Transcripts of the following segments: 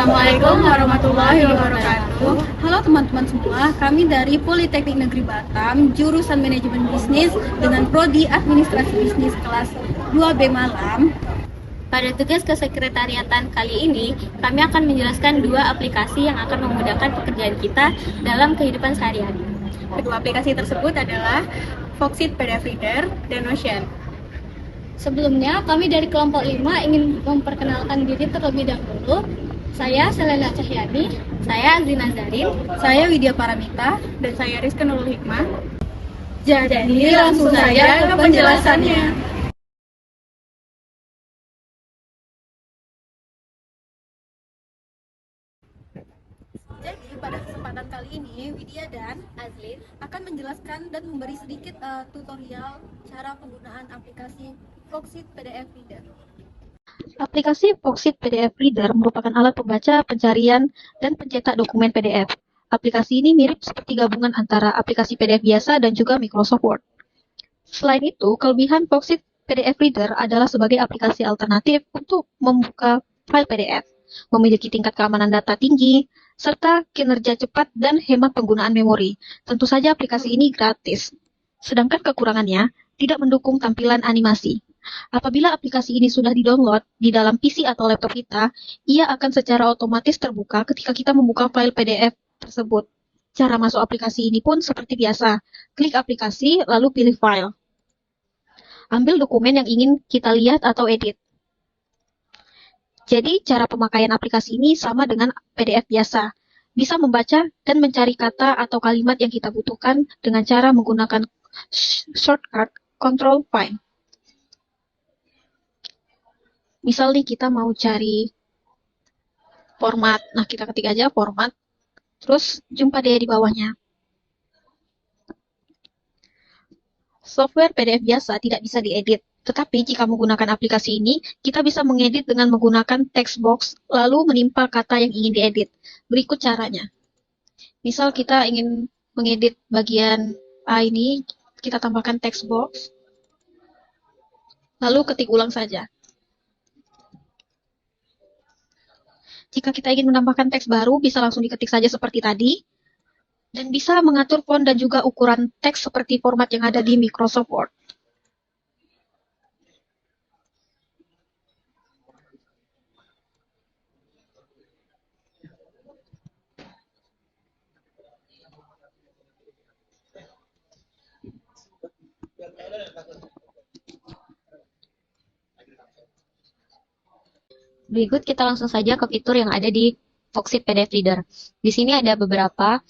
Assalamualaikum warahmatullahi wabarakatuh. Halo teman-teman semua, kami dari Politeknik Negeri Batam, jurusan Manajemen Bisnis dengan prodi Administrasi Bisnis kelas 2B Malam. Pada tugas kesekretariatan kali ini, kami akan menjelaskan dua aplikasi yang akan memudahkan pekerjaan kita dalam kehidupan sehari-hari. Kedua aplikasi tersebut adalah Foxit PDF Reader dan Notion. Sebelumnya, kami dari kelompok 5 ingin memperkenalkan diri terlebih dahulu. Saya Selena Cahyani, saya Zina Zarin, Saya Widya Paramita, dan saya Rizka Nurul Hikmah. Jadi langsung saja ke penjelasannya. Jadi pada kesempatan kali ini, Widya dan Azlin, akan menjelaskan dan memberi sedikit tutorial cara penggunaan aplikasi Foxit PDF Reader. Aplikasi Foxit PDF Reader merupakan alat pembaca, pencarian, dan pencetak dokumen PDF. Aplikasi ini mirip seperti gabungan antara aplikasi PDF biasa dan juga Microsoft Word. Selain itu, kelebihan Foxit PDF Reader adalah sebagai aplikasi alternatif untuk membuka file PDF, memiliki tingkat keamanan data tinggi, serta kinerja cepat dan hemat penggunaan memori. Tentu saja aplikasi ini gratis. Sedangkan kekurangannya, tidak mendukung tampilan animasi. Apabila aplikasi ini sudah di-download di dalam PC atau laptop kita, ia akan secara otomatis terbuka ketika kita membuka file PDF tersebut. Cara masuk aplikasi ini pun seperti biasa. Klik aplikasi, lalu pilih file. Ambil dokumen yang ingin kita lihat atau edit. Jadi, cara pemakaian aplikasi ini sama dengan PDF biasa. Bisa membaca dan mencari kata atau kalimat yang kita butuhkan dengan cara menggunakan shortcut Control Find. Misal nih kita mau cari format, nah kita ketik aja format, terus jumpa deh di bawahnya. Software PDF biasa tidak bisa diedit, tetapi jika menggunakan aplikasi ini, kita bisa mengedit dengan menggunakan text box, lalu menimpa kata yang ingin diedit. Berikut caranya. Misal kita ingin mengedit bagian A ini, kita tambahkan text box, lalu ketik ulang saja. Jika kita ingin menambahkan teks baru, bisa langsung diketik saja seperti tadi. Dan bisa mengatur font dan juga ukuran teks seperti format yang ada di Microsoft Word. Berikut kita langsung saja ke fitur yang ada di Foxit PDF Reader. Di sini ada beberapa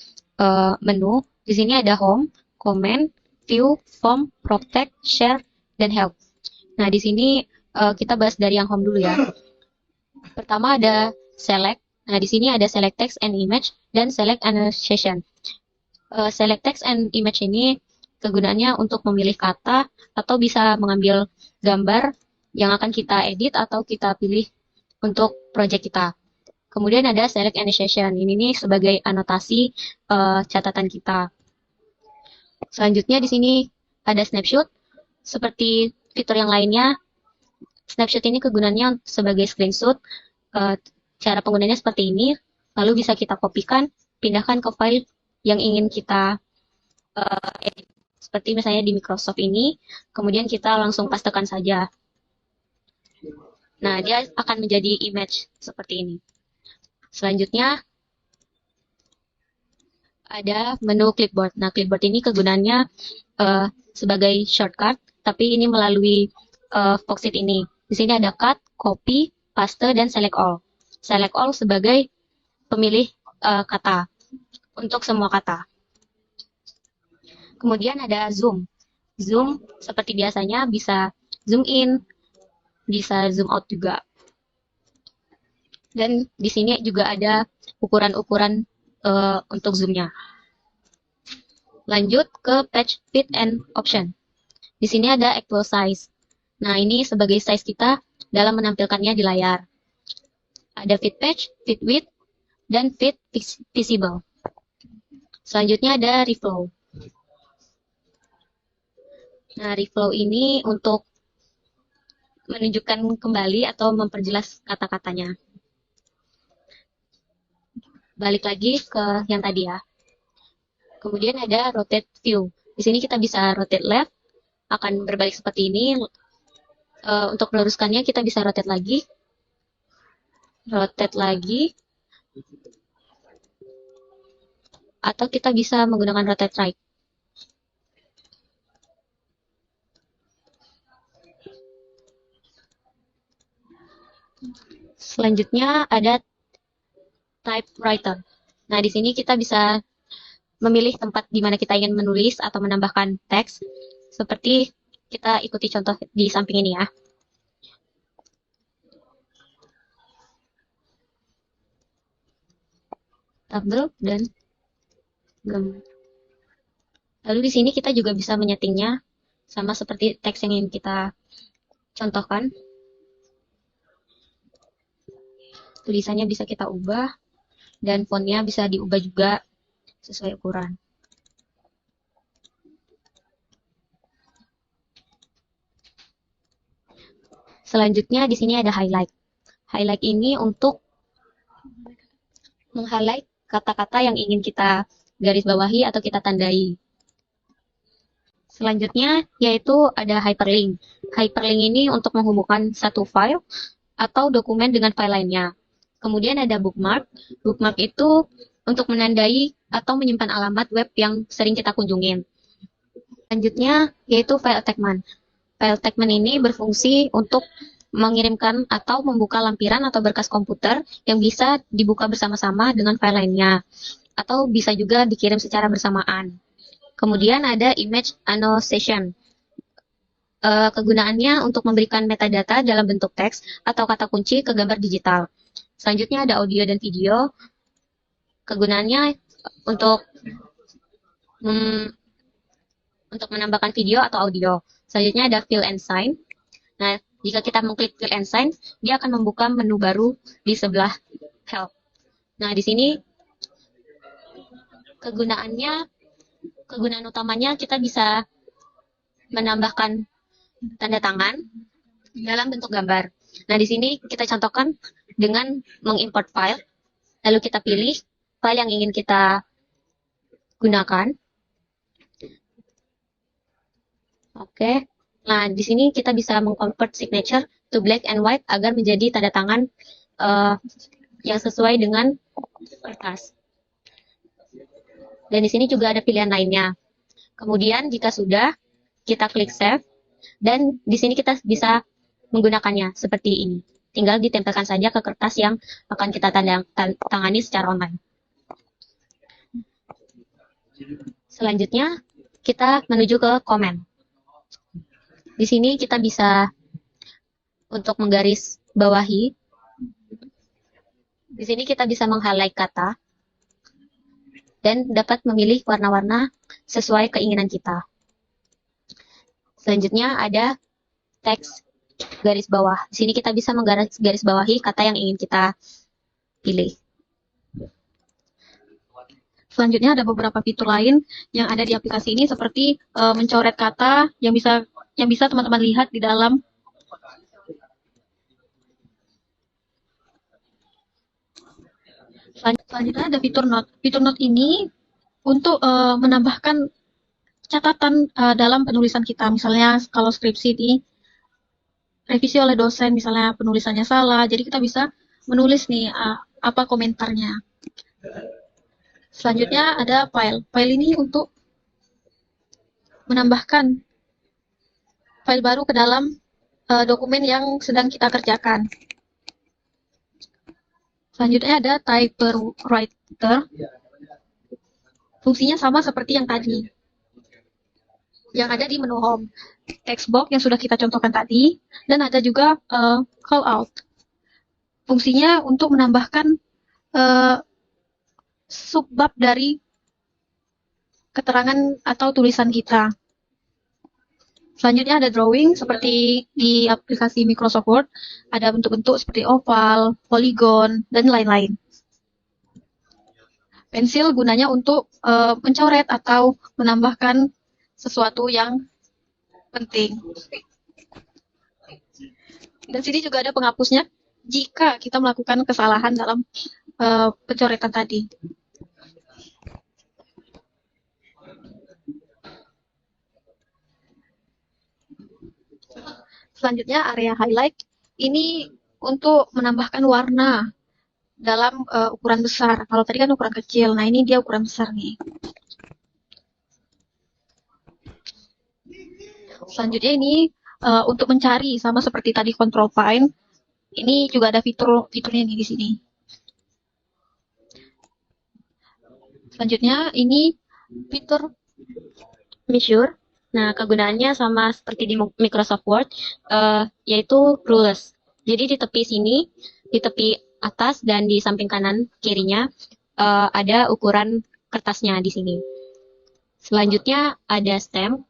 menu. Di sini ada Home, Comment, View, Form, Protect, Share, dan Help. Nah, di sini kita bahas dari yang Home dulu ya. Pertama ada Select. Nah, di sini ada Select Text and Image dan Select Annotation. Select Text and Image ini kegunaannya untuk memilih kata atau bisa mengambil gambar yang akan kita edit atau kita pilih untuk project kita. Kemudian ada Select Annotation. Ini nih sebagai anotasi catatan kita. Selanjutnya di sini ada Snapshot. Seperti fitur yang lainnya, Snapshot ini kegunaannya sebagai screenshot. Cara penggunaannya seperti ini. Lalu bisa kita kopikan, pindahkan ke file yang ingin kita edit. Seperti misalnya di Microsoft ini. Kemudian kita langsung pastekan saja. Nah, dia akan menjadi image seperti ini. Selanjutnya, ada menu clipboard. Nah, clipboard ini kegunaannya sebagai shortcut, tapi ini melalui Foxit ini. Di sini ada cut, copy, paste, dan select all. Select all sebagai pemilih kata, untuk semua kata. Kemudian ada zoom. Zoom seperti biasanya bisa zoom in, bisa zoom out juga. Dan di sini juga ada ukuran-ukuran untuk zoomnya. Lanjut ke page fit and option. Di sini ada actual size. Nah, ini sebagai size kita dalam menampilkannya di layar. Ada fit page, fit width, dan fit visible. Selanjutnya ada reflow. Nah, reflow ini untuk menunjukkan kembali atau memperjelas kata-katanya. balik lagi ke yang tadi ya. Kemudian ada rotate view. Di sini kita bisa rotate left, akan berbalik seperti ini. Untuk meluruskannya kita bisa rotate lagi, atau kita bisa menggunakan rotate right. Selanjutnya ada typewriter. Nah, di sini kita bisa memilih tempat di mana kita ingin menulis atau menambahkan teks. Seperti kita ikuti contoh di samping ini ya. Tabel dan gambar. Lalu di sini kita juga bisa menyetingnya sama seperti teks yang ingin kita contohkan. Tulisannya bisa kita ubah dan fontnya bisa diubah juga sesuai ukuran. Selanjutnya di sini ada highlight. Highlight ini untuk meng-highlight kata-kata yang ingin kita garis bawahi atau kita tandai. Selanjutnya yaitu ada hyperlink. Hyperlink ini untuk menghubungkan satu file atau dokumen dengan file lainnya. Kemudian ada bookmark. Bookmark itu untuk menandai atau menyimpan alamat web yang sering kita kunjungin. Selanjutnya yaitu file attachment. File attachment ini berfungsi untuk mengirimkan atau membuka lampiran atau berkas komputer yang bisa dibuka bersama-sama dengan file lainnya, atau bisa juga dikirim secara bersamaan. Kemudian ada image annotation. Kegunaannya untuk memberikan metadata dalam bentuk teks atau kata kunci ke gambar digital. Selanjutnya ada audio dan video. Kegunaannya untuk menambahkan video atau audio. Selanjutnya ada fill and sign. Nah, jika kita mengklik fill and sign, dia akan membuka menu baru di sebelah help. Nah, di sini kegunaan utamanya kita bisa menambahkan tanda tangan dalam bentuk gambar. Nah, di sini kita contohkan dengan mengimport file, lalu kita pilih file yang ingin kita gunakan. Oke. Nah, di sini kita bisa mengconvert signature to black and white agar menjadi tanda tangan yang sesuai dengan kertas. Dan di sini juga ada pilihan lainnya. Kemudian jika sudah, kita klik save, dan di sini kita bisa menggunakannya seperti ini. Tinggal ditempelkan saja ke kertas yang akan kita tangani secara online. Selanjutnya, kita menuju ke komen. Di sini kita bisa untuk menggaris bawahi. Di sini kita bisa meng-highlight kata dan dapat memilih warna-warna sesuai keinginan kita. Selanjutnya ada teks garis bawah. Di sini kita bisa menggaris bawahi kata yang ingin kita pilih. Selanjutnya ada beberapa fitur lain yang ada di aplikasi ini seperti mencoret kata yang bisa teman-teman lihat di dalam. Selanjutnya ada fitur note. Fitur note ini untuk menambahkan catatan dalam penulisan kita. Misalnya kalau skripsi ini revisi oleh dosen, misalnya penulisannya salah, jadi kita bisa menulis nih apa komentarnya. Selanjutnya ada file. File ini untuk menambahkan file baru ke dalam dokumen yang sedang kita kerjakan. Selanjutnya ada typewriter. Fungsinya sama seperti yang tadi, yang ada di menu home. Text box yang sudah kita contohkan tadi, dan ada juga call out. Fungsinya untuk menambahkan subbab dari keterangan atau tulisan kita. Selanjutnya ada drawing, seperti di aplikasi Microsoft Word, ada bentuk-bentuk seperti oval, polygon, dan lain-lain. Pensil gunanya untuk mencoret atau menambahkan sesuatu yang penting. Dan sini juga ada penghapusnya. jika kita melakukan kesalahan dalam pencoretan tadi. Selanjutnya area highlight ini untuk menambahkan warna dalam ukuran besar. Kalau tadi kan ukuran kecil, nah ini dia ukuran besar nih. Selanjutnya ini untuk mencari, sama seperti tadi control find, ini juga ada fiturnya nih di sini. Selanjutnya ini fitur Measure. Nah, kegunaannya sama seperti di Microsoft Word, yaitu rulers. Jadi di tepi sini, di tepi atas dan di samping kanan kirinya ada ukuran kertasnya di sini. Selanjutnya ada stem.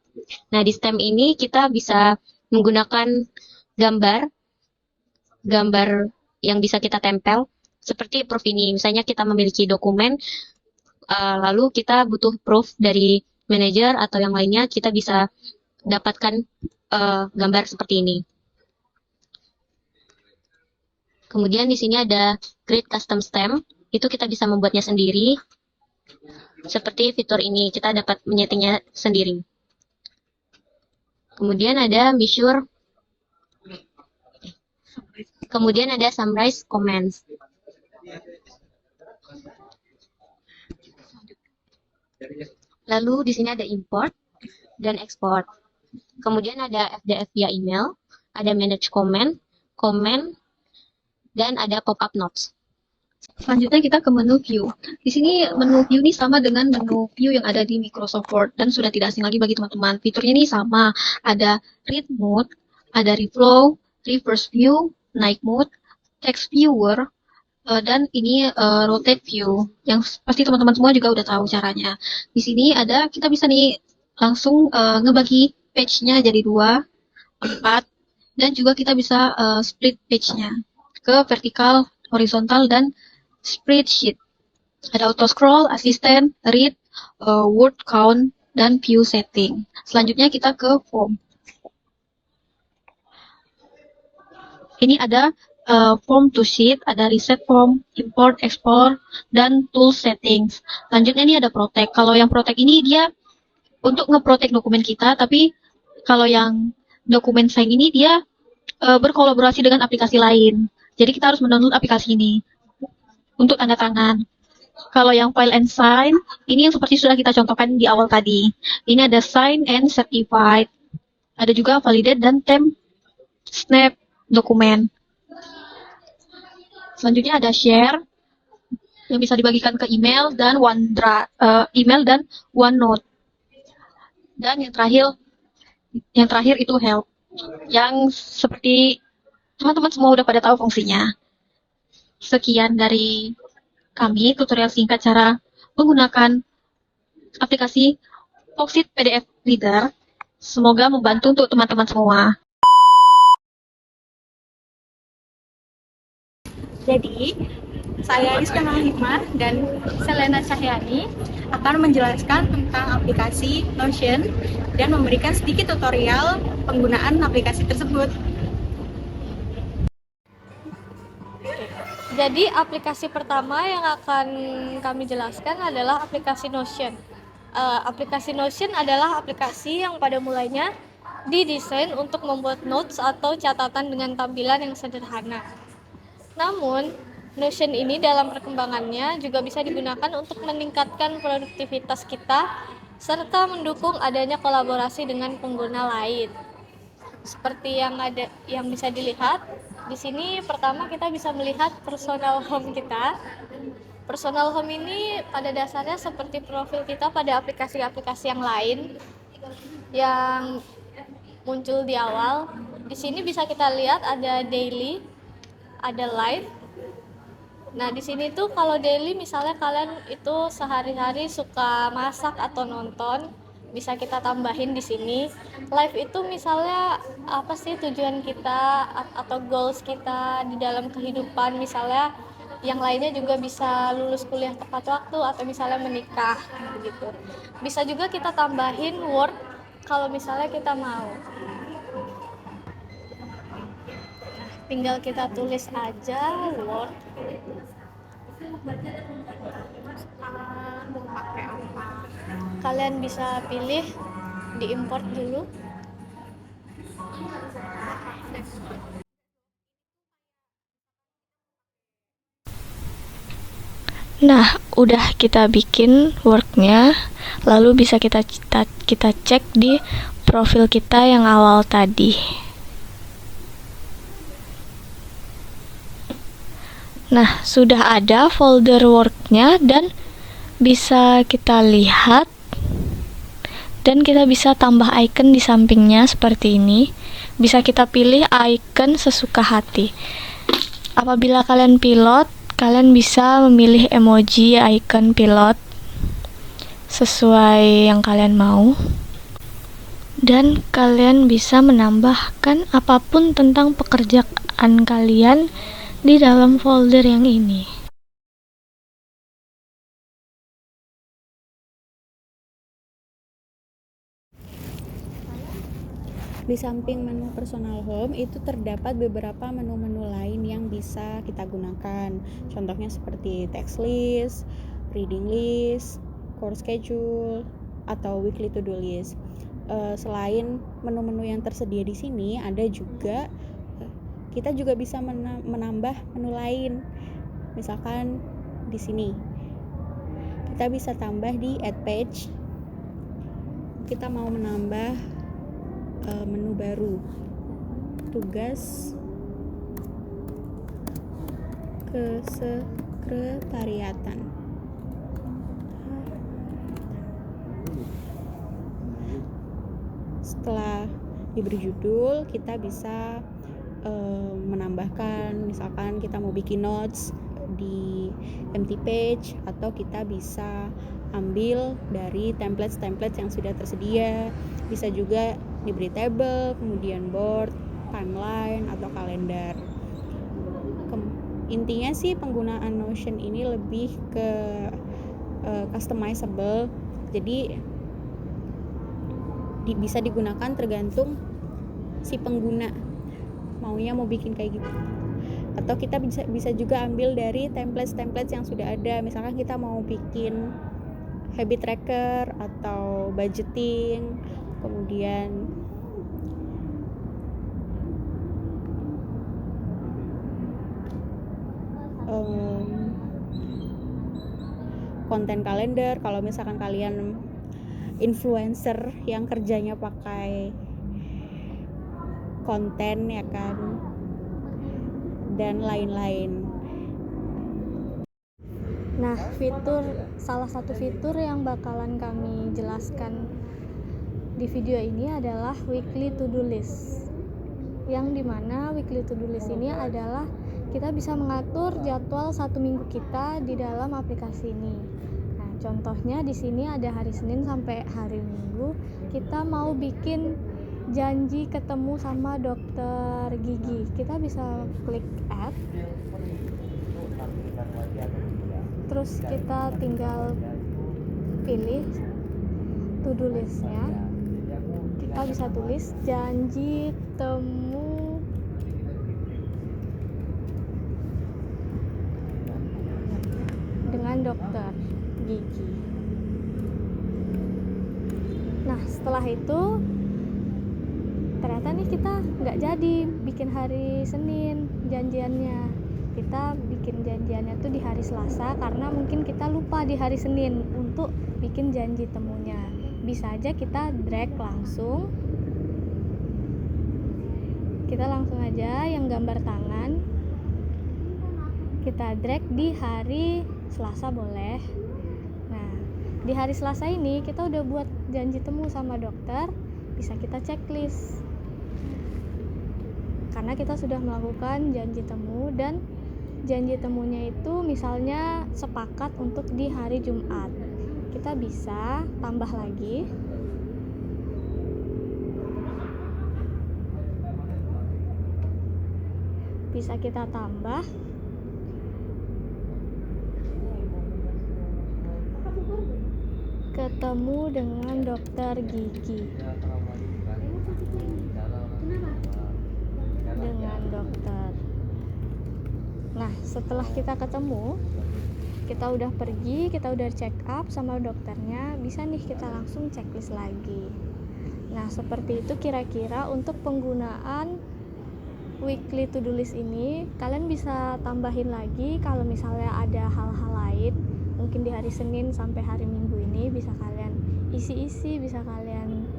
Nah, di stem ini kita bisa menggunakan gambar yang bisa kita tempel seperti proof ini. Misalnya kita memiliki dokumen, lalu kita butuh proof dari manajer atau yang lainnya, kita bisa dapatkan gambar seperti ini. Kemudian di sini ada Create Custom Stamp, itu kita bisa membuatnya sendiri. Seperti fitur ini, kita dapat menyetingnya sendiri. Kemudian ada Measure. Kemudian ada Summarize Comments. Lalu di sini ada import dan export. Kemudian ada FDF via email, ada manage comment, dan ada pop-up notes. Selanjutnya kita ke menu view. Di sini menu view ini sama dengan menu view yang ada di Microsoft Word dan sudah tidak asing lagi bagi teman-teman. Fiturnya ini sama, ada read mode, ada reflow, reverse view, night mode, text viewer, dan ini rotate view yang pasti teman-teman semua juga udah tahu caranya. Di sini ada kita bisa nih langsung ngebagi page-nya jadi 2, 4, dan juga kita bisa split page-nya ke vertikal, horizontal, dan spreadsheet. Ada auto scroll, assistant, read, word count, dan view setting. Selanjutnya kita ke form. Ini ada form to sheet, ada reset form, import, export, dan tool settings. Selanjutnya ini ada protect. Kalau yang protect ini dia untuk nge-protect dokumen kita, tapi kalau yang dokumen sign ini dia berkolaborasi dengan aplikasi lain. Jadi kita harus mendownload aplikasi ini untuk tanda tangan. Kalau yang file and sign, ini yang seperti sudah kita contohkan di awal tadi. Ini ada sign and certified. Ada juga validate dan temp snap dokumen. Selanjutnya ada share yang bisa dibagikan ke email dan OneNote. Dan yang terakhir itu help. Yang seperti teman-teman semua udah pada tahu fungsinya. Sekian dari kami, tutorial singkat cara menggunakan aplikasi Foxit PDF Reader. Semoga membantu untuk teman-teman semua. Jadi, saya Rizka Hikmah dan Selena Cahyani akan menjelaskan tentang aplikasi Notion dan memberikan sedikit tutorial penggunaan aplikasi tersebut. Jadi aplikasi pertama yang akan kami jelaskan adalah aplikasi Notion. Aplikasi Notion adalah aplikasi yang pada mulanya didesain untuk membuat notes atau catatan dengan tampilan yang sederhana. Namun, Notion ini dalam perkembangannya juga bisa digunakan untuk meningkatkan produktivitas kita serta mendukung adanya kolaborasi dengan pengguna lain. Seperti yang bisa dilihat di sini, pertama kita bisa melihat personal home kita. Personal home ini pada dasarnya seperti profil kita pada aplikasi-aplikasi yang lain yang muncul di awal. Di sini bisa kita lihat ada daily, ada live. Nah, di sini tuh kalau daily misalnya kalian itu sehari-hari suka masak atau nonton, bisa kita tambahin di sini. Live itu misalnya apa sih tujuan kita atau goals kita di dalam kehidupan, misalnya yang lainnya juga bisa lulus kuliah tepat waktu atau misalnya menikah begitu. Bisa juga kita tambahin word kalau misalnya kita mau. tinggal kita tulis aja Word. Mau pakai apa? Kalian bisa pilih diimport dulu. Nah, udah kita bikin worknya, lalu bisa kita cek di profil kita yang awal tadi. Nah, sudah ada folder worknya dan bisa kita lihat, dan kita bisa tambah icon di sampingnya seperti ini. Bisa kita pilih icon sesuka hati. Apabila kalian pilot, kalian bisa memilih emoji icon pilot sesuai yang kalian mau, dan kalian bisa menambahkan apapun tentang pekerjaan kalian di dalam folder yang ini. Di samping menu personal home itu terdapat beberapa menu-menu lain yang bisa kita gunakan. Contohnya seperti text list, reading list, core schedule, atau weekly to-do list. Selain menu-menu yang tersedia di sini, ada juga kita juga bisa menambah menu lain. Misalkan di sini kita bisa tambah di add page. Kita mau menambah menu baru, tugas kesekretariatan. Setelah diberi judul, kita bisa menambahkan, misalkan kita mau bikin notes di empty page, atau kita bisa ambil dari template yang sudah tersedia. Bisa juga diberi table, kemudian board, timeline, atau kalender. Intinya sih penggunaan Notion ini lebih ke customizable, jadi bisa digunakan tergantung si pengguna maunya mau bikin kayak gitu. Atau kita bisa juga ambil dari template yang sudah ada. Misalkan kita mau bikin habit tracker atau budgeting, kemudian konten kalender. Kalau misalkan kalian influencer yang kerjanya pakai konten, ya kan, dan lain-lain. Nah, salah satu fitur yang bakalan kami jelaskan di video ini adalah weekly to-do list. Yang dimana weekly to-do list ini adalah kita bisa mengatur jadwal 1 minggu kita di dalam aplikasi ini. Nah, contohnya di sini ada hari Senin sampai hari Minggu. Kita mau bikin janji ketemu sama dokter gigi. Kita bisa klik add. Terus kita tinggal pilih to-do list-nya. Kita bisa tulis janji temu dengan dokter gigi. Nah, setelah itu ternyata nih kita nggak jadi bikin hari Senin janjiannya. Kita bikin janjiannya tuh di hari Selasa karena mungkin kita lupa di hari Senin untuk bikin janji temunya. Bisa aja kita drag langsung. Kita langsung aja yang gambar tangan kita drag di hari Selasa boleh. Nah, di hari Selasa ini kita udah buat janji temu sama dokter, bisa kita checklist. Karena kita sudah melakukan janji temu, dan janji temunya itu misalnya sepakat untuk di hari Jumat. Kita bisa tambah lagi. Bisa kita tambah ketemu dengan dokter gigi. Dengan dokter Nah, setelah kita ketemu, kita udah pergi, kita udah check up sama dokternya, bisa nih kita langsung checklist lagi. Nah, seperti itu kira-kira untuk penggunaan weekly to-do list ini. Kalian bisa tambahin lagi kalau misalnya ada hal-hal lain, mungkin di hari Senin sampai hari Minggu ini bisa kalian isi-isi, bisa kalian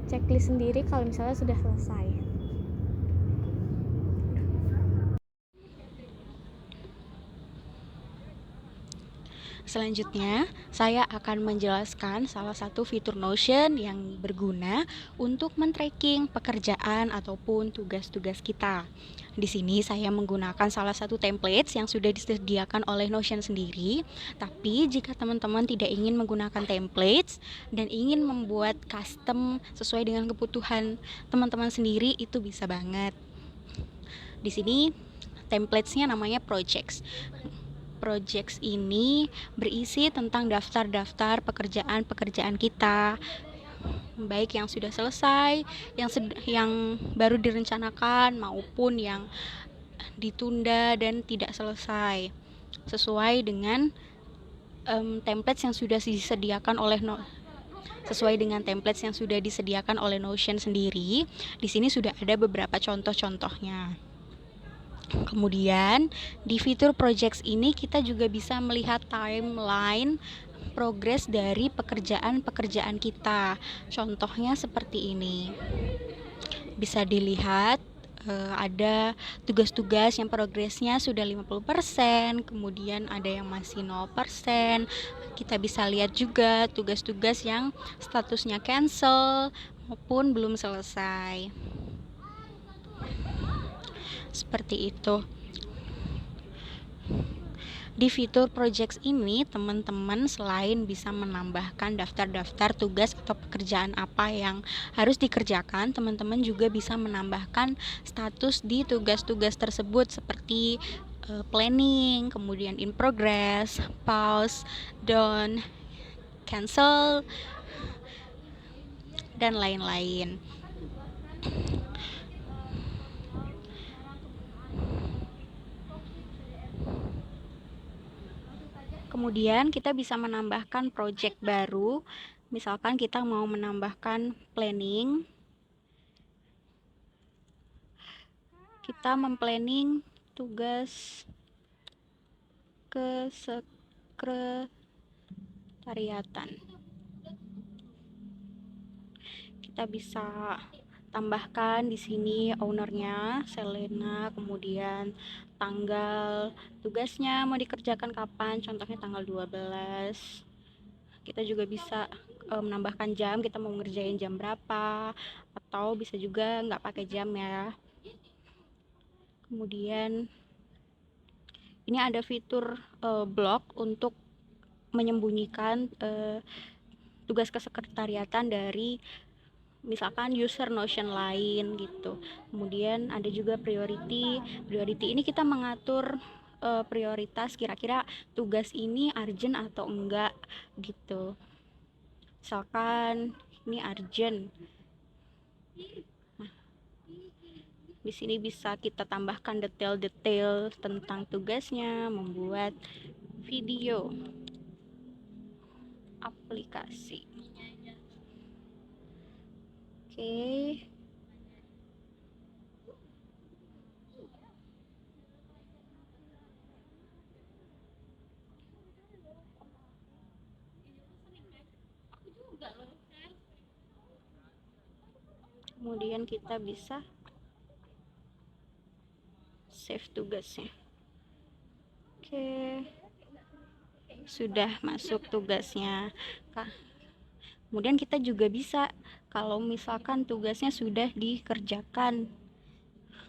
checklist sendiri kalau misalnya sudah selesai. Selanjutnya, saya akan menjelaskan salah satu fitur Notion yang berguna untuk men-tracking pekerjaan ataupun tugas-tugas kita. Di sini saya menggunakan salah satu template yang sudah disediakan oleh Notion sendiri. Tapi jika teman-teman tidak ingin menggunakan templates dan ingin membuat custom sesuai dengan kebutuhan teman-teman sendiri, itu bisa banget. Di sini templates-nya namanya projects. Projects ini berisi tentang daftar-daftar pekerjaan-pekerjaan kita, baik yang sudah selesai, yang baru direncanakan maupun yang ditunda dan tidak selesai, sesuai dengan templates yang sudah disediakan oleh Notion sendiri. Di sini sudah ada beberapa contoh-contohnya. Kemudian di fitur projects ini kita juga bisa melihat timeline progres dari pekerjaan-pekerjaan kita. Contohnya seperti ini. Bisa dilihat ada tugas-tugas yang progresnya sudah 50%, kemudian ada yang masih 0%. Kita bisa lihat juga tugas-tugas yang statusnya cancel maupun belum selesai. Seperti itu. Di fitur projects ini, teman-teman selain bisa menambahkan daftar-daftar tugas atau pekerjaan apa yang harus dikerjakan, teman-teman juga bisa menambahkan status di tugas-tugas tersebut seperti planning, kemudian in progress, pause, done, cancel, dan lain-lain. Kemudian kita bisa menambahkan project baru. Misalkan kita mau menambahkan planning. Kita memplanning tugas kesekretariatan. Kita bisa tambahkan di sini ownernya Selena, kemudian tanggal tugasnya mau dikerjakan kapan, contohnya tanggal 12. Kita juga bisa menambahkan jam, kita mau ngerjain jam berapa, atau bisa juga nggak pakai jam ya. Kemudian ini ada fitur blog untuk menyembunyikan tugas kesekretariatan dari misalkan user Notion lain gitu. Kemudian ada juga priority ini kita mengatur prioritas kira-kira tugas ini urgent atau enggak gitu. Misalkan ini urgent. Nah, di sini bisa kita tambahkan detail-detail tentang tugasnya, membuat video aplikasi. Oke. Kemudian kita bisa save tugasnya. Oke. Sudah masuk tugasnya. Kemudian kita juga bisa, kalau misalkan tugasnya sudah dikerjakan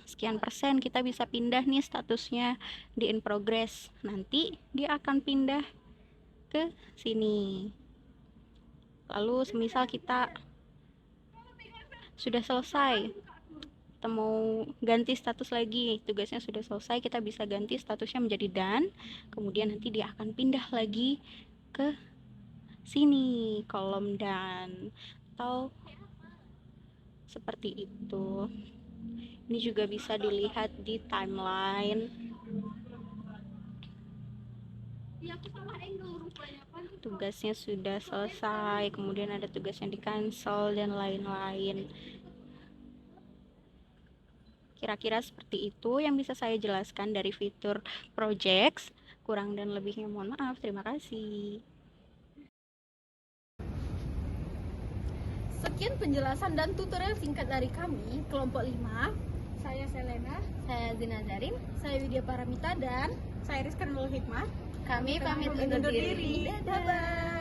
sekian persen, kita bisa pindah nih statusnya di in progress. Nanti dia akan pindah ke sini. Lalu semisal kita sudah selesai, kita mau ganti status lagi, tugasnya sudah selesai, kita bisa ganti statusnya menjadi done. Kemudian nanti dia akan pindah lagi ke sini, kolom done, atau seperti itu. Ini juga bisa dilihat di timeline. tugasnya sudah selesai, kemudian ada tugas yang di-cancel dan lain-lain. Kira-kira seperti itu yang bisa saya jelaskan dari fitur projects. Kurang dan lebihnya mohon maaf. Terima kasih. Sekian penjelasan dan tutorial singkat dari kami, kelompok 5. Saya Selena, saya Zina Zarin, saya Widya Paramita, dan saya Rizka Nurul Hikmah. Kami pamit undur diri. Dadah.